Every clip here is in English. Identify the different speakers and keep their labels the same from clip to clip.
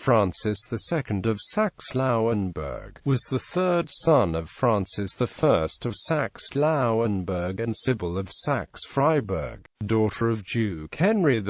Speaker 1: Francis II of Saxe-Lauenburg was the third son of Francis I of Saxe-Lauenburg and Sybille of Saxe-Freiberg, daughter of Duke Henry IV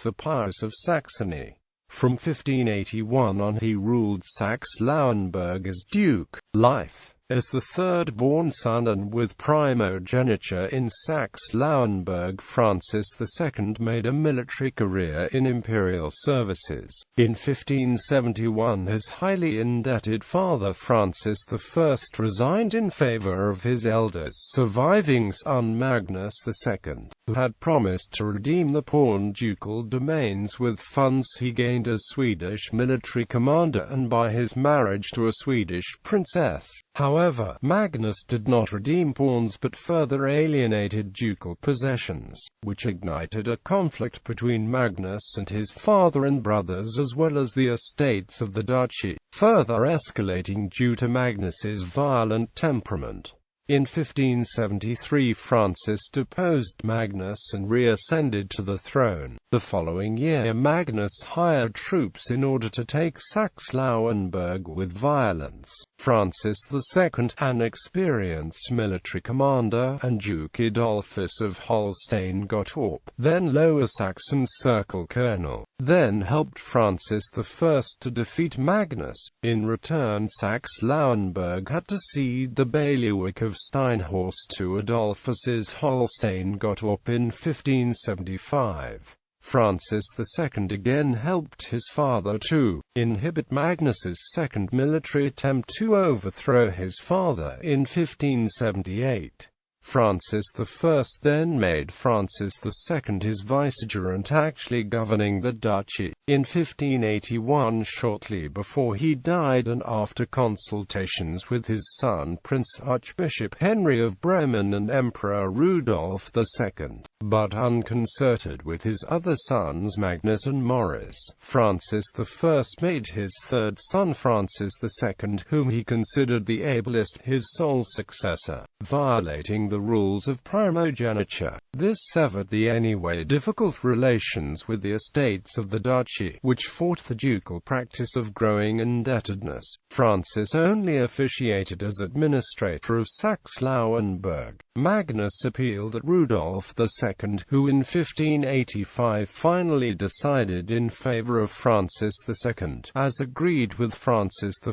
Speaker 1: the Pious of Saxony. From 1581 on he ruled Saxe-Lauenburg as Duke. Life as the third-born son and with primogeniture in Saxe-Lauenburg, Francis II made a military career in imperial services. In 1571 his highly indebted father Francis I resigned in favor of his eldest surviving son Magnus II, who had promised to redeem the pawned ducal domains with funds he gained as Swedish military commander and by his marriage to a Swedish princess. However, Magnus did not redeem pawns but further alienated ducal possessions, which ignited a conflict between Magnus and his father and brothers as well as the estates of the duchy, further escalating due to Magnus's violent temperament. In 1573 Francis deposed Magnus and reascended to the throne. The following year Magnus hired troops in order to take Saxe-Lauenburg with violence. Francis II, an experienced military commander, and Duke Adolphus of Holstein-Gottorp, then Lower Saxon Circle colonel, then helped Francis I to defeat Magnus. In return Saxe-Lauenburg had to cede the bailiwick of Steinhorst to Adolphus's Holstein-Gottorp in 1575. Francis II again helped his father to inhibit Magnus's second military attempt to overthrow his father in 1578. Francis I then made Francis II his vicegerent, actually governing the duchy. In 1581, shortly before he died and after consultations with his son Prince Archbishop Henry of Bremen and Emperor Rudolf II, but unconcerted with his other sons Magnus and Maurice, Francis I made his third son Francis II, whom he considered the ablest, his sole successor, violating the rules of primogeniture. This severed the anyway difficult relations with the estates of the duchy, which fought the ducal practice of growing indebtedness. Francis only officiated as administrator of Saxe-Lauenburg. Magnus appealed at Rudolf II, who in 1585 finally decided in favor of Francis II, as agreed with Francis I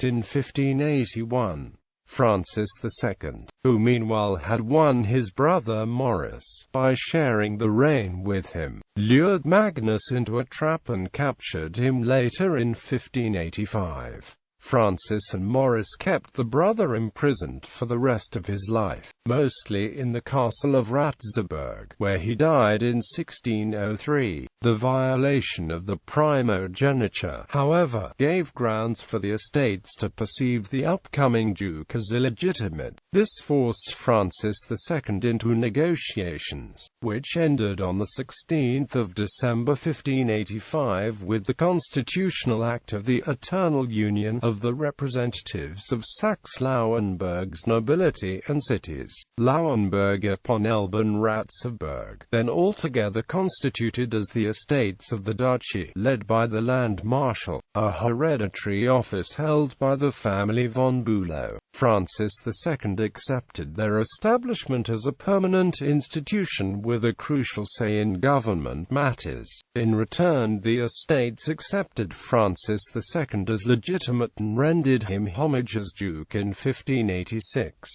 Speaker 1: in 1581. Francis II, who meanwhile had won his brother Maurice by sharing the reign with him, lured Magnus into a trap and captured him later in 1585. Francis and Maurice kept the brother imprisoned for the rest of his life, mostly in the castle of Ratzeburg, where he died in 1603. The violation of the primogeniture, however, gave grounds for the estates to perceive the upcoming duke as illegitimate. This forced Francis II into negotiations, which ended on 16 December 1585 with the Constitutional Act of the Eternal Union of the representatives of Saxe-Lauenburg's nobility and cities, Lauenburg upon Elbe and Ratzeburg, then altogether constituted as the estates of the duchy, led by the Land Marshal, a hereditary office held by the family von Bülow. Francis II accepted their establishment as a permanent institution with a crucial say in government matters. In return the estates accepted Francis II as legitimate and rendered him homage as duke in 1586.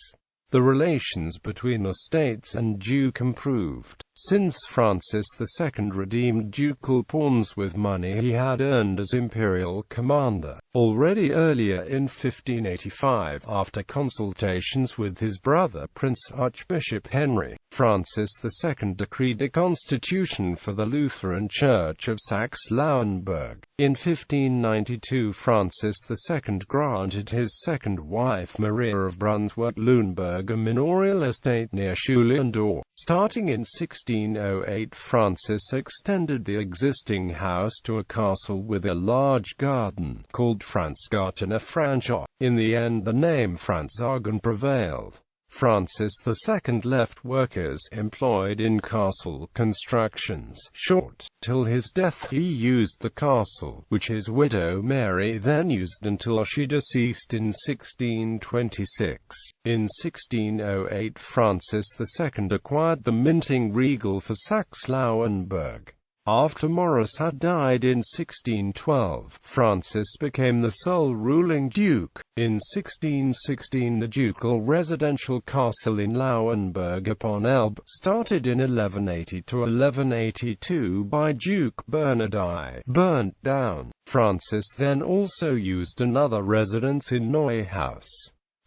Speaker 1: The relations between estates and duke improved, since Francis II redeemed ducal pawns with money he had earned as imperial commander. Already earlier in 1585, after consultations with his brother Prince Archbishop Henry, Francis II decreed a constitution for the Lutheran Church of Saxe-Lauenburg. In 1592 Francis II granted his second wife Maria of Brunswick-Lüneburg a manorial estate near Schulen-Dorf. Starting in 1608 Francis extended the existing house to a castle with a large garden, called Franzgarten Franchow. In the end the name Franzgarten prevailed. Francis II left workers employed in castle constructions short. Till his death he used the castle, which his widow Mary then used until she deceased in 1626. In 1608 Francis II acquired the minting regal for Saxe-Lauenburg. After Maurice had died in 1612, Francis became the sole ruling duke. In 1616 the ducal residential castle in Lauenburg upon Elbe, started in 1180–1182 by Duke Bernard I, burnt down. Francis then also used another residence in Neuhaus.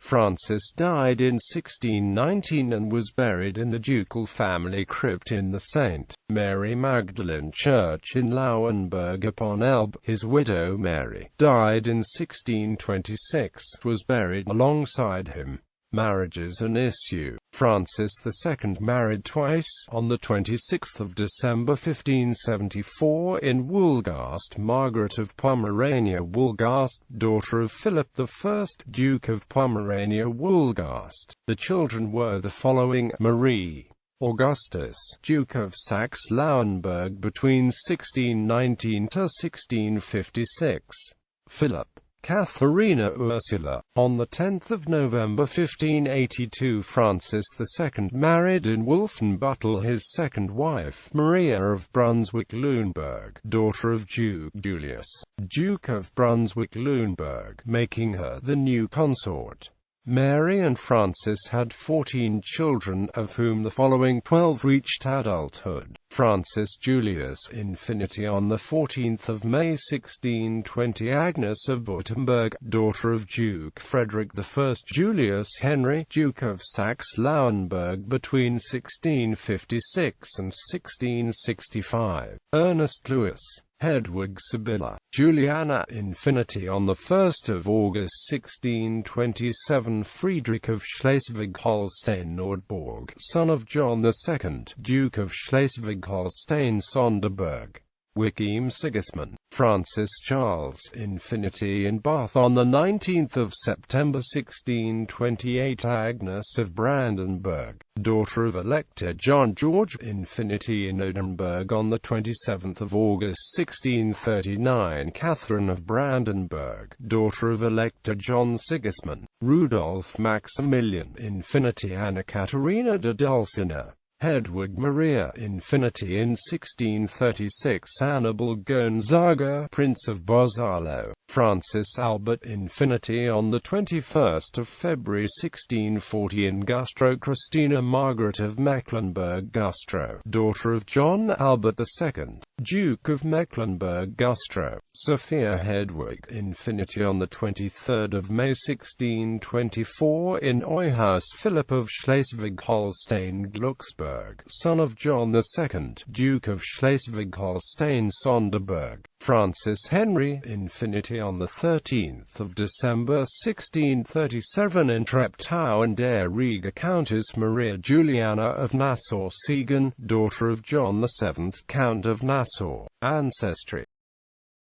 Speaker 1: Francis died in 1619 and was buried in the ducal family crypt in the St. Mary Magdalene Church in Lauenburg upon Elbe. His widow Mary died in 1626, was buried alongside him. Marriages and issue. Francis II married twice. On the 26th of December 1574 in Wolgast, Margaret of Pomerania-Wolgast, daughter of Philip I, Duke of Pomerania-Wolgast. The children were the following: Marie Augustus, Duke of Saxe-Lauenburg between 1619 to 1656. Philip Katharina Ursula. On 10 November 1582 Francis II married in Wolfenbüttel his second wife, Maria of Brunswick-Lüneburg, daughter of Duke Julius, Duke of Brunswick-Lüneburg, making her the new consort. Mary and Francis had 14 children, of whom the following 12 reached adulthood. Francis Julius Infinity. On 14 May 1620 Agnes of Württemberg, daughter of Duke Frederick I. Julius Henry, Duke of Saxe-Lauenburg between 1656 and 1665. Ernest Louis Hedwig Sybille Juliana Infinity. On 1 August 1627 Friedrich of Schleswig-Holstein-Nordburg, son of John II, Duke of Schleswig-Holstein-Sonderburg. Joachim Sigismund Francis Charles Infinity in Bath. On 19 September 1628 Agnes of Brandenburg, daughter of Elector John George Infinity in Edinburgh. On 27 August 1639 Catherine of Brandenburg, daughter of Elector John Sigismund. Rudolf Maximilian Infinity. Anna Katerina de Dulcinea Hedwig Maria Infinity. In 1636 Hannibal Gonzaga, Prince of Bozzolo. Francis Albert Infinity. On 21 February 1640 in Gustro Christina Margaret of Mecklenburg-Gustro, daughter of John Albert II, Duke of Mecklenburg-Gustro. Sophia Hedwig Infinity. On 23 May 1624 in Neuhaus Philip of Schleswig-Holstein-Glucksburg, son of John II, Duke of Schleswig-Holstein-Sonderburg. Francis Henry Infinity. On 13 December 1637 in Treptow and der Riga Countess Maria Juliana of Nassau-Siegen, daughter of John VII, Count of Nassau. Ancestry.